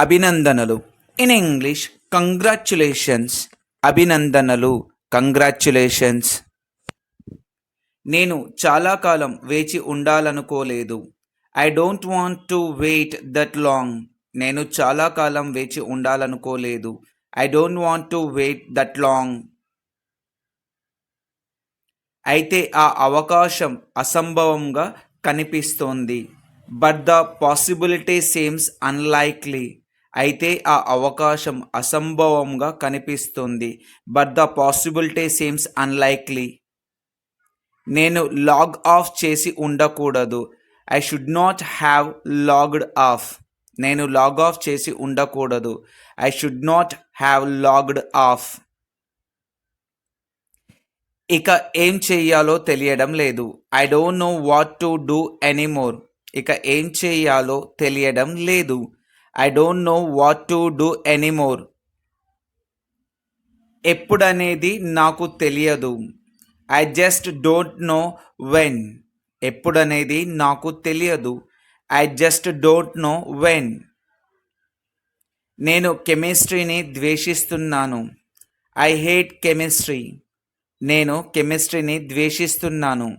అభినందనలు. In English congratulations. అభినందనలు, congratulations. నేను చాలా కాలం వేచి ఉండాలనుకోలేదు. I don't want to wait that long. నేను చాలా కాలం వేచి ఉండాలనుకోలేదు. I don't want to wait that long. అయితే ఆ అవకాశం అసంభవంగా కనిపిస్తోంది. But the possibility seems unlikely. అయితే ఆ అవకాశం అసంభవంగా కనిపిస్తుంది. But the possibility seems unlikely. నేను లాగ్ ఆఫ్ చేసి ఉండకూడదు. I should not have logged off. నేను లాగ్ ఆఫ్ చేసి ఉండకూడదు. I should not have logged off. ఇక ఏం చెయ్యాలో తెలియడం లేదు. I don't know what to do anymore. ఇక ఏం చెయ్యాలో తెలియడం లేదు. I don't know what to do anymore. ఎప్పుడనేది నాకు తెలియదు. I just don't know when. ఎప్పుడనేది నాకు తెలియదు. I just don't know when. నేను కెమిస్ట్రీని ద్వేషిస్తున్నాను. I hate chemistry. నేను కెమిస్ట్రీని ద్వేషిస్తున్నాను.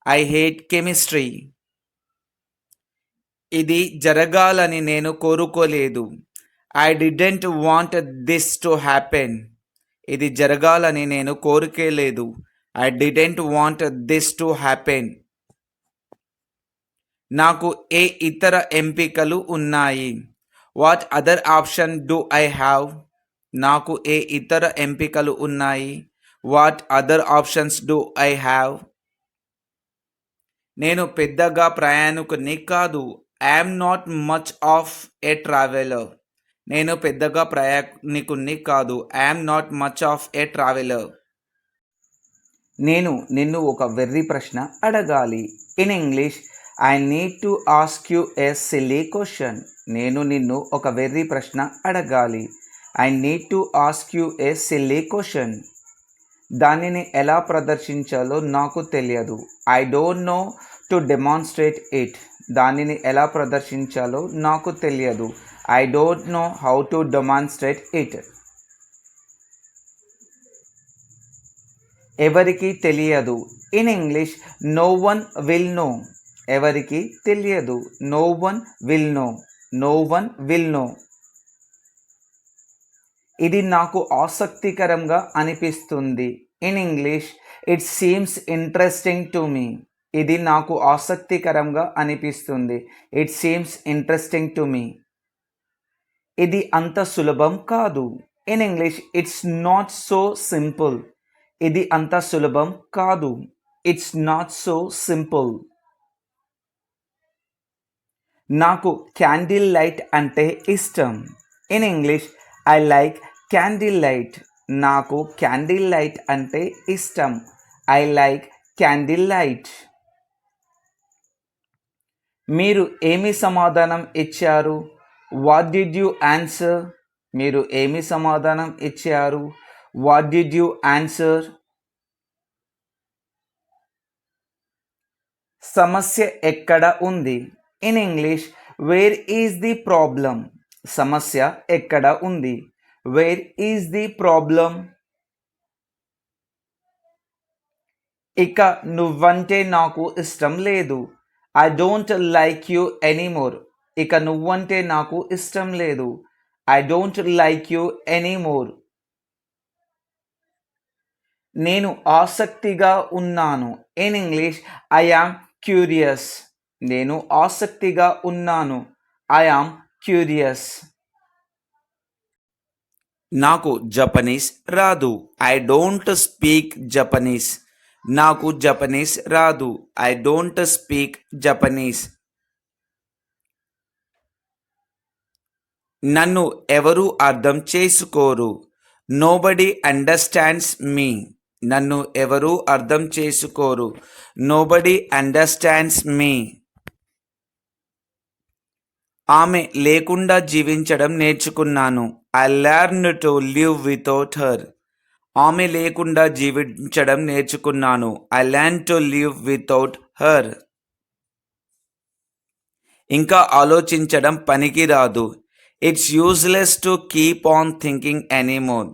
I hate chemistry. ఇది జరగాలని నేను కోరుకోలేదు. I didn't want this to happen. ఇది జరగాలని నేను కోరుకోలేదు. I didn't want this to happen. నాకు ఏ ఇతర ఎంపికలు ఉన్నాయి? What other option do I have? నాకు ఏ ఇతర ఎంపికలు ఉన్నాయి? What other options do I have? నేను పెద్దగా ప్రయాణికుని కాదు. I'm not much of A traveller. నేను పెద్దగా ప్రయాణికుని కాదు. I'm not much of A traveller. నేను నిన్ను ఒక వెర్రి ప్రశ్న అడగాలి. In English I need to ask you a silly question. నేను నిన్ను ఒక వెర్రి ప్రశ్న అడగాలి. I need to ask you a silly question. దానిని ఎలా ప్రదర్శించాలో నాకు తెలియదు. I don't know to demonstrate it. దానిని ఎలా ప్రదర్శించాలో నాకు తెలియదు. I don't know how to demonstrate it. ఎవరికి తెలియదు. In English no one will know. ఎవరికి తెలియదు. No one will know. No one will know. ఇది నాకు ఆసక్తికరంగా అనిపిస్తుంది. In English it seems interesting to me. ఇది నాకు ఆసక్తికరంగా అనిపిస్తుంది. It seems interesting to me. ఇది అంత సులభం కాదు. In English it's not so simple. ఇది అంత సులభం కాదు. It's not so simple. నాకు క్యాండిల్ లైట్ అంటే ఇష్టం. In English I like candle light. నాకు క్యాండిల్ లైట్ అంటే ఇష్టం. I like candle light. మీరు ఏమి సమాధానం ఇచ్చారు? What did you answer? మీరు ఏమి సమాధానం ఇచ్చారు? What did you answer? సమస్య ఎక్కడ ఉంది? In English where is the problem. సమస్య ఎక్కడ ఉంది? Where is the problem? ఇక నువ్వంటే నాకు ఇష్టం లేదు. I don't like you anymore. ఇక నువ్వంటే నాకు ఇష్టం లేదు. I don't like you anymore. నేను ఆసక్తిగా ఉన్నాను. In English I am curious. నేను ఆసక్తిగా ఉన్నాను. I am curious. నాకు జపనీస్ రాదు. I don't speak Japanese. నాకు జపనీస్ రాదు. I don't speak Japanese. నన్ను ఎవరు అర్థం చేసుకోరు. నోబడి అండర్స్టాండ్స్ మీ. నన్ను ఎవరు అర్థం చేసుకోరు. నోబడి అండర్స్టాండ్స్ మీ. ఆమె లేకుండా జీవించడం నేర్చుకున్నాను. I learn to live without her. ఆమె లేకుండా జీవించడం నేర్చుకున్నాను. I learn to live without her. ఇంకా ఆలోచించడం పనికిరాదు. It's useless to keep on thinking anymore.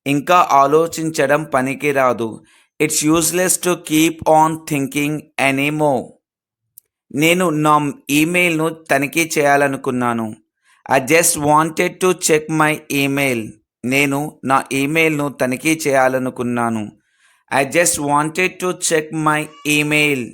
ఇంకా ఆలోచించడం పనికిరాదు. It's useless to keep on thinking anymore. నేను నా ఈమెయిల్ను తనిఖీ చేయాలనుకున్నాను. I just wanted to check my email. నేను నా ఈమెయిల్ను తనిఖీ చేయాలనుకున్నాను. I just wanted to check my email.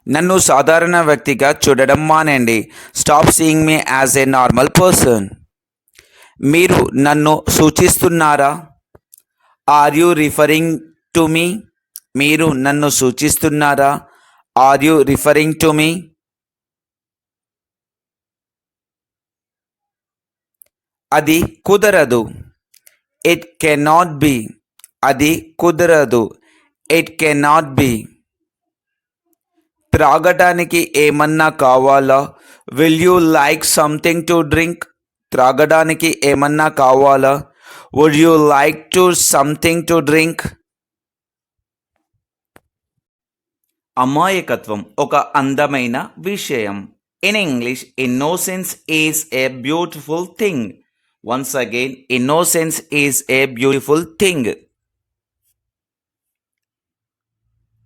నన్ను సాధారణ వ్యక్తిగా చూడడం మానేయండి. Stop seeing me as a normal person. మీరు నన్ను సూచిస్తున్నారా? Are you referring to me? మీరు నన్ను సూచిస్తున్నారా? Are you referring to me? అది కుదరదు. It cannot be. అది కుదరదు. It cannot be. త్రాగడానికి ఏమన్నా కావాలా? Will you like something to drink? త్రాగడానికి ఏమన్నా కావాలా? Would you like to something to drink? అమాయకత్వం ఒక అందమైన విషయం. In English, innocence is a beautiful thing. Once again, innocence is a beautiful thing.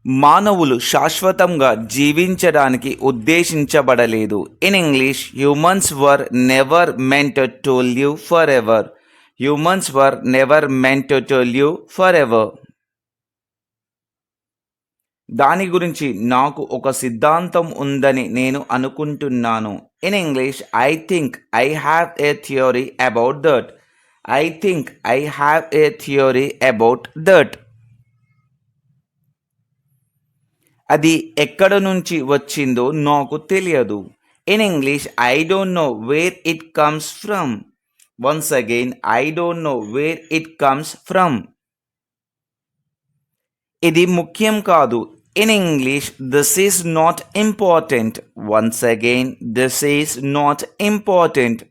మానవులు శాశ్వతంగా జీవించడానికి ఉద్దేశించబడలేదు. In English, humans were never meant to live for ever. Humans were never meant to live for ever. దాని గురించి నాకు ఒక సిద్ధాంతం ఉందని నేను అనుకుంటున్నాను. In English, I think I have a theory about that. I think I have a theory about that. అది ఎక్కడ నుంచి వచ్చిందో నాకు తెలియదు. In English, I don't know where it comes from. Once again, I don't know where it comes from. ఇది ముఖ్యం కాదు. In English, this is not important. Once again, this is not important.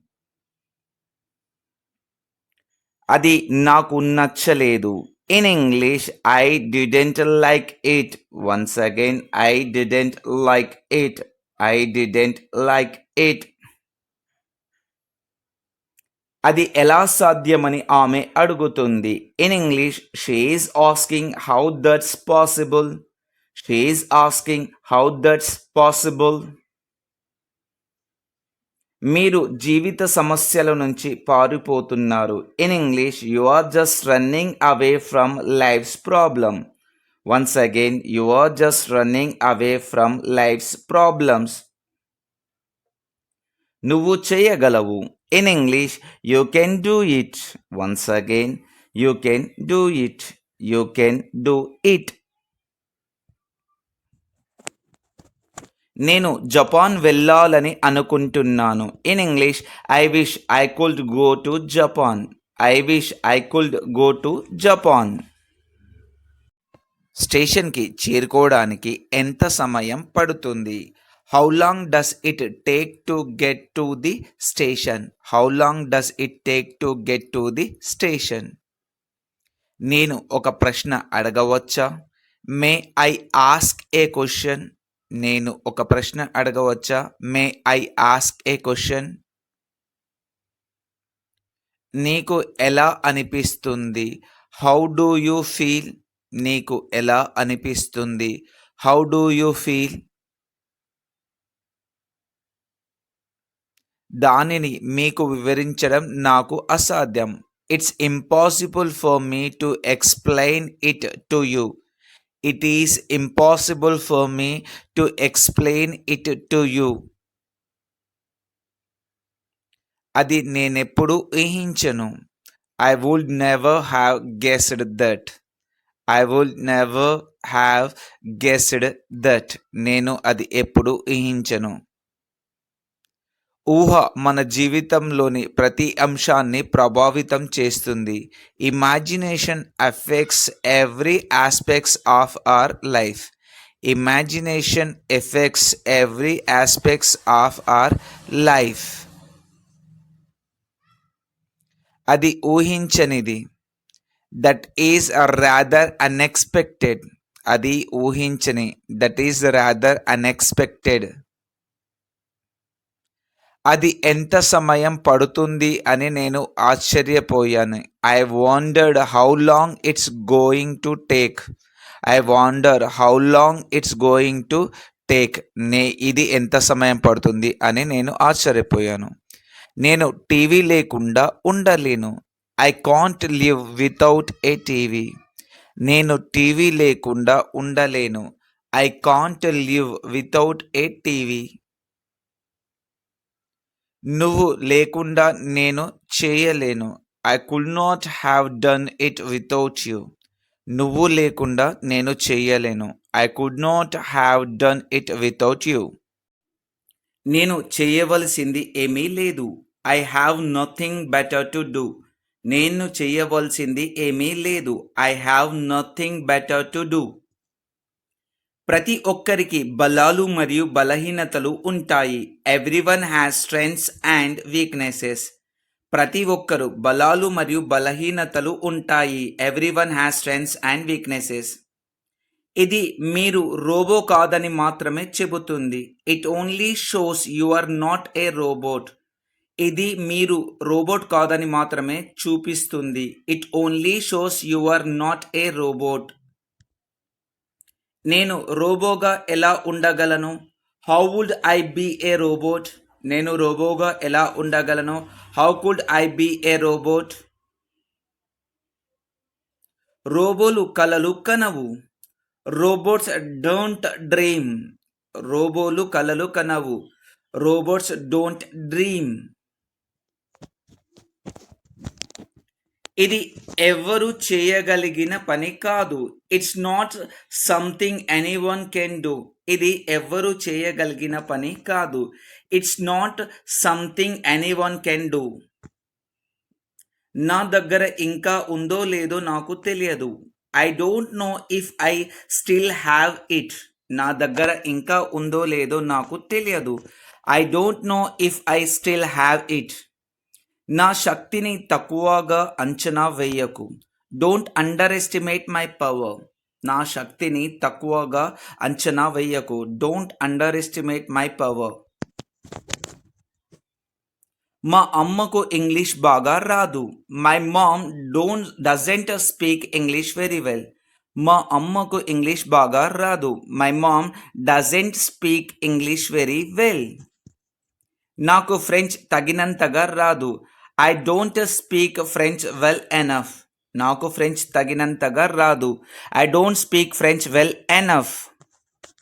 అది నాకు నచ్చలేదు. In English, I didn't like it. Once again, I didn't like it. I didn't like it. అది ఎలా సాధ్యమని ఆమె అడుగుతుంది. In English, she is asking how that's possible. She is asking how that's possible. మీరు జీవిత సమస్యల నుంచి పారిపోతున్నారు. In English, you are just running away from life's problem. Once again, you are just running away from life's problems. నువ్వు చేయగలవు. In English, you can do it. Once again, you can do it. You can do it. నేను Japan వెళ్ళాలని అనుకుంటున్నాను. In English, I wish I could go to Japan. I wish I could go to Japan. స్టేషన్కి చేరుకోవడానికి ఎంత సమయం పడుతుంది? How long does it take to get to the station? How long does it take to get to the station? నేను ఒక ప్రశ్న అడగవచ్చా? May I ask a question? నేను ఒక ప్రశ్న అడగవచ్చా? May I ask a question? నీకు ఎలా అనిపిస్తుంది? How do you feel? నీకు ఎలా అనిపిస్తుంది? How do you feel? దానిని మీకు వివరించడం నాకు అసాధ్యం. It's impossible for me to explain it to you. It is impossible for me to explain it to you. అది నేనెప్పుడు ఊహించను. I would never have guessed that. I would never have guessed that. నేను అది ఎప్పుడు ఊహించను. ఊహ మన జీవితంలోని ప్రతి అంశాన్ని ప్రభావితం చేస్తుంది. Imagination affects every aspects of our life. Imagination effects every aspects of our life. అది ఊహించనిది. That is rather unexpected. అది ఊహించని. That is rather unexpected. అది ఎంత సమయం పడుతుంది అని నేను ఆశ్చర్యపోయాను. I wondered how long it's going to take. I wonder how long it's going to take. ఇది ఎంత సమయం పడుతుంది అని నేను ఆశ్చర్యపోయాను. నేను టీవీ లేకుండా ఉండలేను. I can't live without a TV. నేను టీవీ లేకుండా ఉండలేను. I can't live without a TV. నువ్వు లేకుండా నేను చేయలేను. I could not have done it without you. నువ్వు లేకుండా నేను చేయలేను. I could not have done it without you. నేను చేయవలసింది ఏమీ లేదు. I have nothing better to do. నేను చేయవలసింది ఏమీ లేదు. I have nothing better to do. ప్రతి ఒక్కరికి బలాలు మరియు బలహీనతలు ఉంటాయి. Everyone has strengths and weaknesses. ప్రతి ఒక్కరు బలాలు మరియు బలహీనతలు ఉంటాయి. Everyone has strengths and weaknesses. ఇది మీరు రోబో కాదని మాత్రమే చెబుతుంది. It only shows you are not a robot. ఇది మీరు రోబోట్ కాదని మాత్రమే చూపిస్తుంది. It only shows you are not a robot. నేను రోబోగా ఎలా ఉండగలను? How would I be a robot? నేను రోబోగా ఎలా ఉండగలను? How could I be a robot? రోబోలు కలలు కనవు. Robots don't dream. రోబోలు కలలు కనవు. Robots don't dream. ఇది ఎవ్వరు చేయగలిగిన పని కాదు. It's not something anyone can do. ఇది ఎవ్వరు చేయగలిగిన పని కాదు. It's not something anyone can do. నా దగ్గర ఇంకా ఉందో లేదో నాకు తెలియదు. I don't know if I still have it. నా దగ్గర ఇంకా ఉందో లేదో నాకు తెలియదు. I don't know if I still have it. నా శక్తిని తక్కువగా అంచనా వేయకు. Don't underestimate my power. నా శక్తిని తక్కువగా అంచనా వేయకు. Don't underestimate my power. మా అమ్మకు ఇంగ్లీష్ బాగా రాదు. My mom doesn't speak English very well. మా అమ్మకు ఇంగ్లీష్ బాగా రాదు. My mom doesn't speak English very well. నాకు ఫ్రెంచ్ తగినంతగా రాదు. I don't speak French well enough. నాకు ఫ్రెంచ్ తగినంతగా రాదు. I don't speak French well enough.